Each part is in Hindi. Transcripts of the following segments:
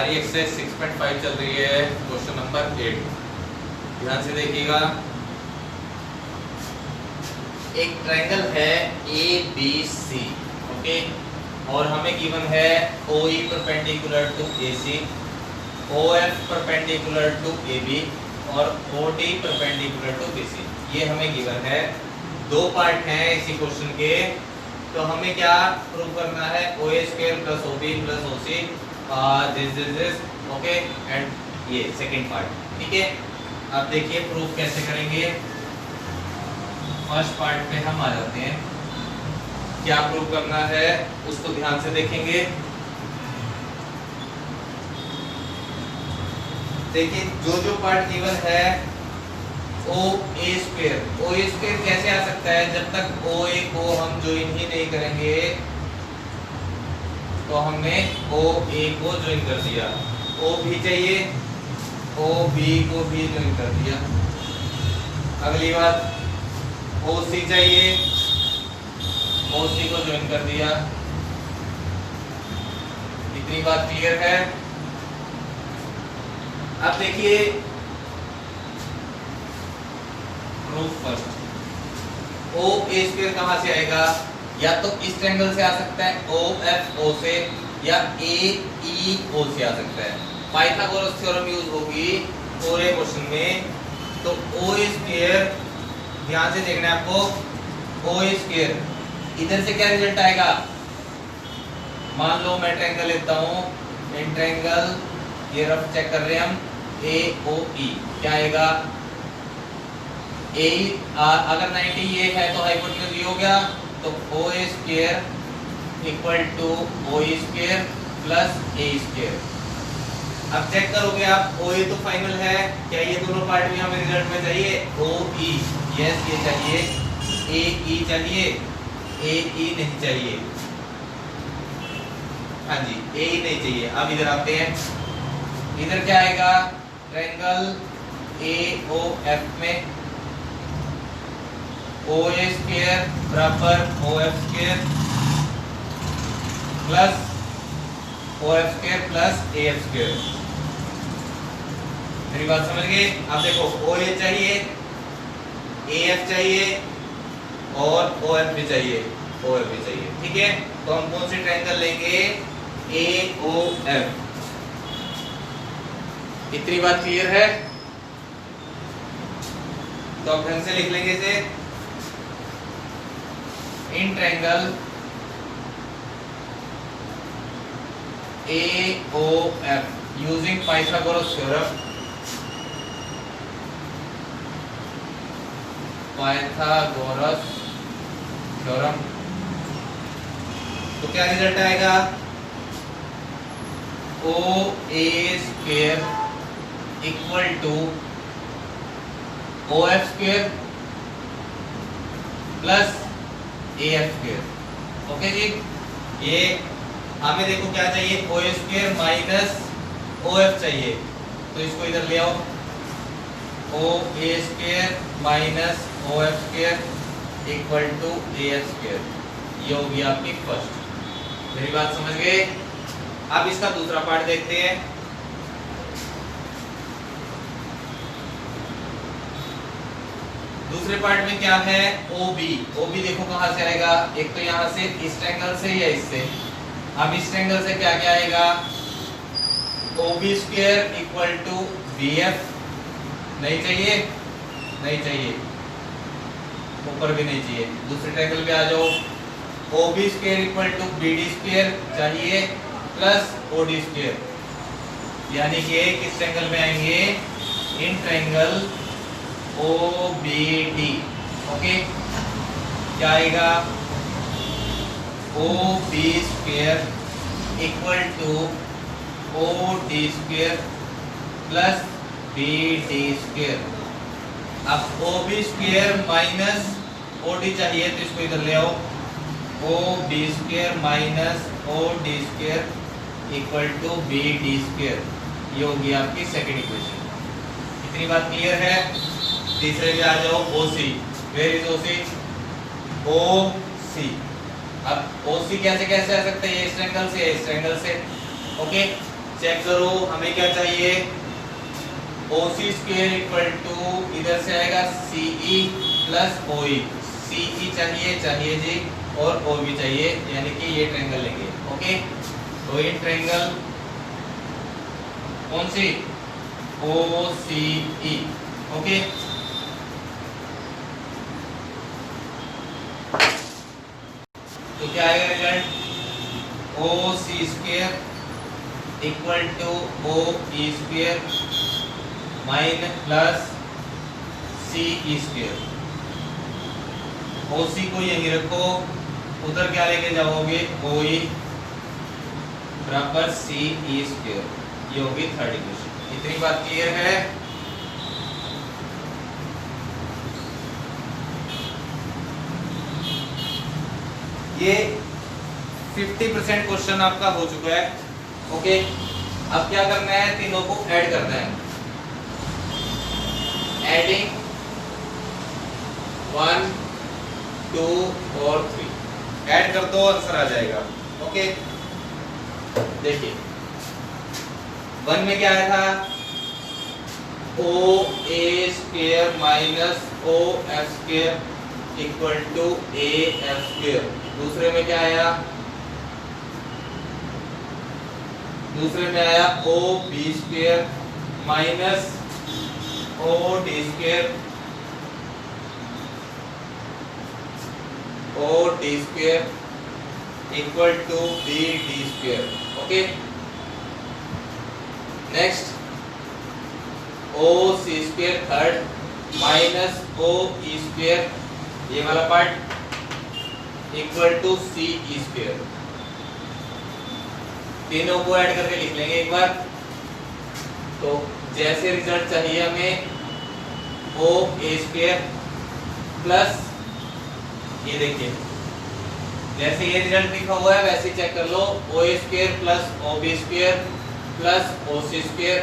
हमारी एक्सरसाइज 6.5 चल रही है, क्वेश्चन नंबर 8। ध्यान से देखिएगा। एक ट्रायंगल है ABC, ओके, और हमें गिवन है OE perpendicular to AC, OF perpendicular to AB और OD परपेंडिकुलर टू BC। ये हमें गिवन है। दो पार्ट हैं इसी क्वेश्चन के, तो हमें क्या प्रूव करना है? OA² plus OB plus OC this okay, and ये सेकंड पार्ट, ठीक है। अब देखिए प्रूफ कैसे करेंगे। फर्स्ट पार्ट पे हम आ जाते हैं। क्या प्रूव करना है उसको ध्यान से देखेंगे। देखिए जो पार्ट गिवन है OA² कैसे आ सकता है? जब तक OA को हम ज्वाइन ही नहीं करेंगे, तो हमने OA को ज्वाइन कर दिया, OB चाहिए, OB को भी ज्वाइन कर दिया। अगली बात OC चाहिए, OC को ज्वाइन कर दिया। इतनी बात क्लियर है? अब देखिए प्रूफ फर्स्ट। OA² कहां से आएगा? या तो इस ट्रायंगल से आ सकता है OFO से, या AEO से आ सकता है। पाइथागोरस थ्योरम यूज होगी पूरे क्वेश्चन में। तो OA², ध्यान से देखना है आपको, OA², इधर से क्या रिजल्ट आएगा? मान लो मैं ट्रायंगल लेता हूं, इन ट्रायंगल, ये रफ चेक कर रहे हैं हम, AOE, क्या आएगा? अगर 90 ये है तो हाइपोटेन्यूज ये हो गया, तो OA² equal to OE² plus AE²। अब चेक करोगे आप, OA तो फाइनल है, क्या ये दोनों पार्ट भी हमें रिजल्ट में चाहिए? OE, यस ये चाहिए। AE चाहिए, AE नहीं चाहिए, हाँ जी AE नहीं चाहिए। अब इधर आते हैं, इधर क्या आएगा? ट्रायंगल AOF में OA² बराबर OF² plus OF² plus AF²। मेरी बात समझ गए? अब देखो OA चाहिए, AF चाहिए और OF भी चाहिए, OF भी चाहिए, ठीक है। तो हम कौन सी ट्रायंगल लेंगे? AOF। इतनी बात क्लियर है? तो अब ढंग से लिख लेंगे इसे। In triangle AOF using Pythagoras theorem, तो क्या रिजल्ट आएगा? OA² equal to OF² plus AF²। Okay जी, ये हमें देखो क्या चाहिए? OA² माइनस OF चाहिए, तो इसको इधर ले आओ। OA² minus OF² equal to AF², ये होगी आपकी फर्स्ट। मेरी बात समझ गए? अब इसका दूसरा पार्ट देखते हैं। दूसरे पार्ट में क्या है? OB देखो कहां से आएगा? एक तो यहां से, इस ट्रायंगल से या इससे। अब इस ट्रायंगल से क्या क्या आएगा? OB² इक्वल टू BF, नहीं चाहिए, नहीं चाहिए, ऊपर भी नहीं चाहिए। दूसरे ट्रायंगल पे आ जाओ, OB² इक्वल टू BD² चाहिए प्लस OD², यानी कि किस ट्रायंगल में आएंगे? In triangle OBD, okay. क्या आएगा? OB² equal to OD² plus BD²। अब OB² माइनस OD चाहिए, तो इसको इधर ले आओ। OB² minus OD² equal to BD², ये होगी आपकी सेकंड इक्वेशन। इतनी बात क्लियर है? तीसरे पे आ जाओ, OC। Where is OC? OC। अब OC कैसे कैसे आ सकता है? इस ट्रायंगल से, इस ट्रायंगल से, ओके। चेक करो, हमें क्या चाहिए, OC स्क्वायर इक्वल टू इधर से आएगा CE प्लस OE। CE चाहिए जी, और OB चाहिए, यानी कि ये ट्रायंगल लेंगे। ओके, तो ये ट्रायंगल कौन सी, OCE। ओके, तो क्या आएगा result, OC square equal to OE square minus plus CE square. OC को यहीं रखो, उधर क्या लेके जाओगे, OE बराबर CE स्क्वायर। ये होगी थर्ड इक्वेशन। इतनी बात क्लियर है। ये 50% क्वेश्चन आपका हो चुका है। ओके, अब क्या करना है, तीनों को ऐड करना है। एडिंग 1 2 और 3 ऐड कर दो, आंसर आ जाएगा। ओके, देखिए 1 में क्या आया था, OA square minus OF square equal to AF square. दूसरे में क्या आया, दूसरे में आया OB square minus OD square, OD square equal to BD square. Okay, next OC square third minus OE square, ये वाला part equal to CE square. तीनों को ऐड करके लिख लेंगे एक बार। तो जैसे रिजल्ट चाहिए हमें, OA स्क्वायर प्लस, ये देखिए जैसे ये रिजल्ट लिखा हुआ है वैसे चेक कर लो, OA square plus OB square plus OC square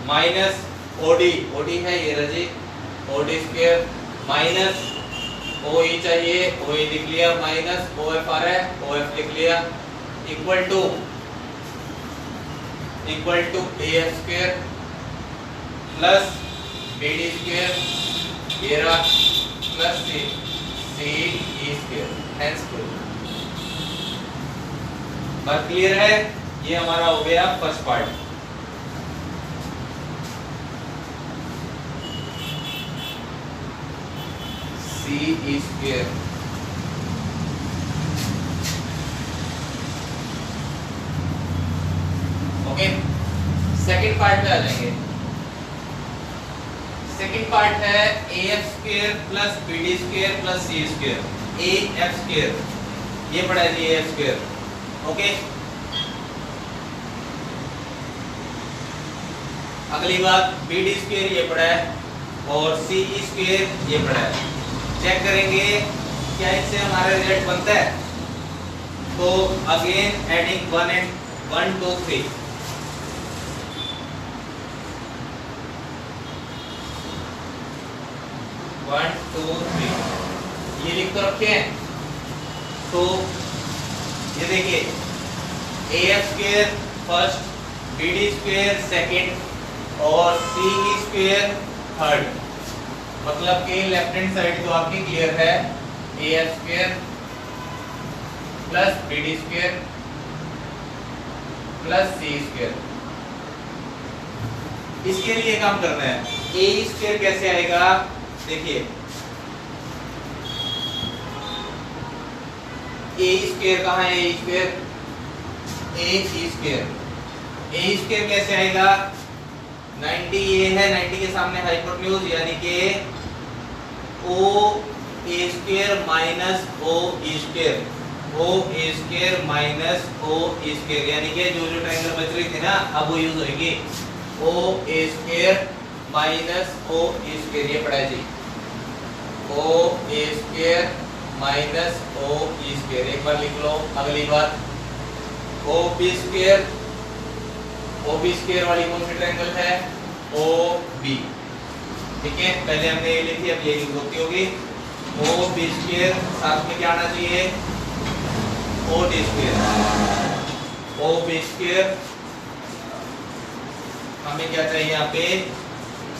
minus OD है ये रजी, OD स्क्वायर माइनस OE चाहिए, OE लिख लिया, माइनस OF आ रहा है, OF लिख लिया, equal to AF square plus BD square ये रहा plus CE square. Hence proof. बात क्लियर है, ये हमारा हो गया first part. CE square okay, second part में आ जाएंगे। सेकंड पार्ट है AF square plus BD square plus CE square. AF square ये पड़ा है जी, AF स्क्वायर। ओके, अगली बात BD स्क्वायर ये पड़ा है और CE स्क्वायर ये पड़ा है। चेक करेंगे क्या इससे हमारा रिजल्ट बनता है। तो अगेन एडिंग 1 2 3 1 2 3 ये लिख तो रखे हैं। तो ये देखिए AF square first, BD square second और CE स्क्वायर थर्ड। मतलब कि लेफ्ट हैंड साइड तो आपकी क्लियर है, AF square plus BD square plus CE square. इसके लिए काम करना है। AE स्क्वायर कैसे आएगा, देखिए AE स्क्वायर कहाँ है, AE स्क्वायर AE स्क्वायर कैसे आएगा, 90 ये है, 90 के सामने हाइपोटेन्यूज यानी कि OA square minus OE square, OA square minus OE square, यानी कि जो ट्रायंगल बच रही थी ना अब वो यूज होगी, OA square minus OE square. ये पढ़ा है जी, OA square minus OE square. एक बार लिख लो। अगली बात OB स्क्वायर, OB स्क्वायर वाली कौन सी ट्रायंगल है, OB। ठीक है, पहले हमने ये लिखी, अब ये यूज होती होगी। OB स्क्वायर साथ में क्या आना चाहिए, OD स्क्वायर। OB स्क्वायर हमें क्या चाहिए यहाँ पे,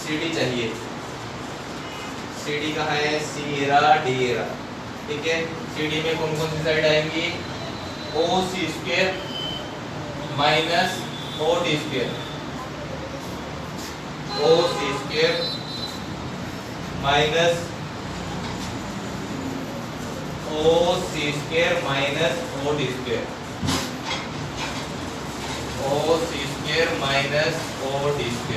CD चाहिए। CD कहाँ है, सीरा डीरा, ठीक है। CD में कौन कौन सी साइड आएंगी, OC² minus OD², OC² minus OC² minus OD², OC² minus OD²।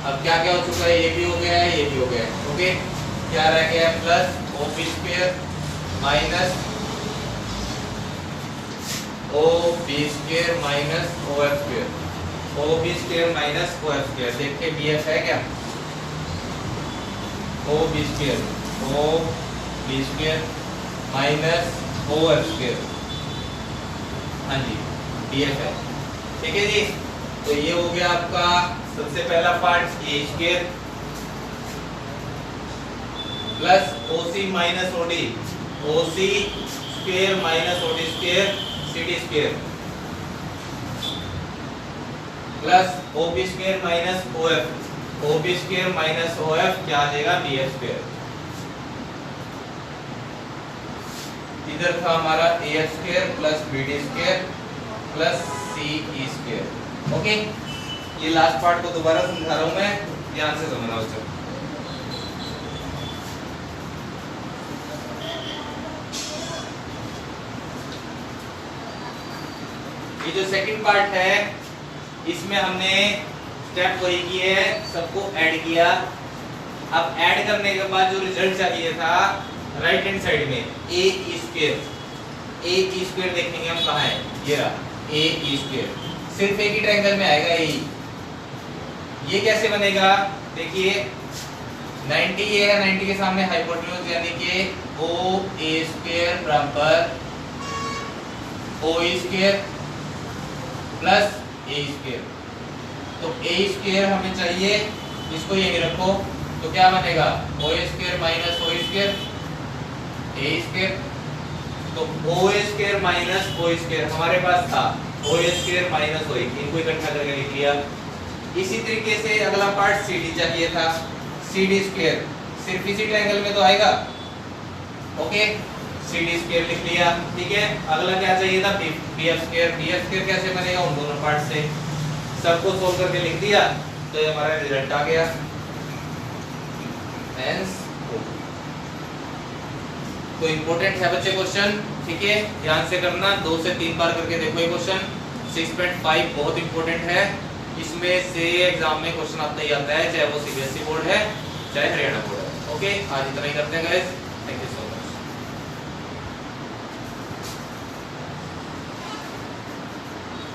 अब क्या क्या हो चुका है, ये भी हो गया है, ये भी हो गया है, ओके। क्या रह गया है, plus OP² minus OB² minus OF², OB² minus OF²। देखिए BF है क्या, OB² माइनस OF², हाँ जी BF है, ठीक है जी। तो ये हो गया आपका सबसे पहला part, A² plus OC minus OD, OC² minus OD² CD² plus OB² minus OF, OB² minus OF क्या आ जाएगा, BF²। इधर था हमारा AF² plus BD² plus CE², okay. ये लास्ट पार्ट को दोबारा समझा रहा हूं मैं, ध्यान से समझना उसको। ये जो सेकंड पार्ट है, इसमें हमने स्टेप वही किए है, सबको ऐड किया। अब ऐड करने के बाद जो रिजल्ट चाहिए था राइट हैंड साइड में AE², AE² देखेंगे हम कहाँ है, ये रहा AE², सिर्फ एक ही ट्रायंगल में आएगा AE। ये कैसे बनेगा, देखिए 90 ये है, 90 के सामने हाइपोटेन्यूज यानी कि OA² बराबर OE² प्लस AE²। तो AE² हमें चाहिए, इसको यही रखो, तो क्या बनेगा OA² माइनस OE², AE²। तो OA² माइनस OE² हमारे पास था, OA² माइनस OE, इनको इकट्ठा करके लिख लिया। इसी तरीके से अगला पार्ट CD चाहिए था, CD², सिर्फ इसी ट्रायंगल में तो आएगा, ओके। CD² लिख लिया, ठीक है। अगला क्या चाहिए था, BF², BF² कैसे बनेगा, उन दोनों पार्ट से सबको सोल्व करके लिख दिया, तो ये हमारा रिजल्ट आ गया। तो इंपॉर्टेंट है बच्चे क्वेश्चन, ठीक है, ध्यान से करना, 2 से 3 बार करके देखो ये क्वेश्चन। 6.5 बहुत इंपॉर्टेंट है, इसमें से एग्जाम में क्वेश्चन आता ही आता है, चाहे वो CBSE बोर्ड है चाहे हरियाणा बोर्ड है, ओके। आज इतना ही करते हैं guys, thank you so much.